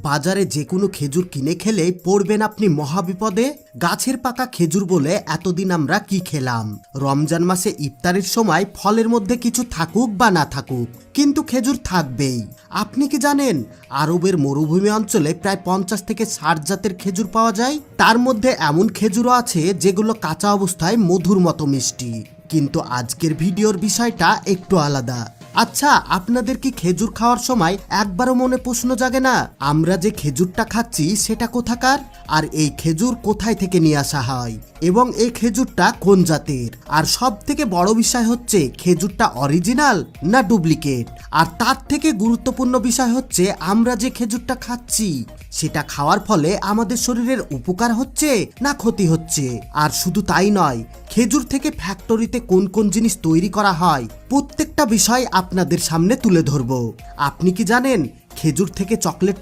বাজারে যে কোনো খেজুর কিনে খেলে পড়বেন আপনি মহাবিপদে। গাছের পাকা খেজুর বলে এতদিন আমরা কি খেলাম? রমজান মাসে ইফতারের সময় ফলের মধ্যে কিছু থাকুক বা না থাকুক, কিন্তু খেজুর থাকবেই। আপনি কি জানেন আরবের মরুভূমি অঞ্চলে প্রায় 50 থেকে 60 জাতের খেজুর পাওয়া যায়? তার মধ্যে এমন খেজুরও আছে যেগুলো কাঁচা অবস্থায় মধুর মতো মিষ্টি। কিন্তু আজকের ভিডিওর বিষয়টা একটু আলাদা। আচ্ছা, আপনাদের কি খেজুর খাওয়ার সময় একবারও মনে প্রশ্ন জাগে না আমরা যে খেজুরটা খাচ্ছি সেটা কোথাকার, আর এই খেজুর কোথায় থেকে নিয়ে আসা হয়, এবং এই খেজুরটা কোন জাতের? আর সব থেকে বড় বিষয় হচ্ছে খেজুরটা অরিজিনাল না ডুপ্লিকেট। আর তার থেকে গুরুত্বপূর্ণ বিষয় হচ্ছে আমরা যে খেজুরটা খাচ্ছি সেটা খাওয়ার ফলে আমাদের শরীরের উপকার হচ্ছে না ক্ষতি হচ্ছে। আর শুধু তাই নয়, খেজুর থেকে ফ্যাক্টরিতে কোন কোন জিনিস তৈরি করা হয় প্রত্যেকটা বিষয় আপনাদের সামনে তুলে ধরবো। আপনি কি জানেন খেজুর থেকে চকলেট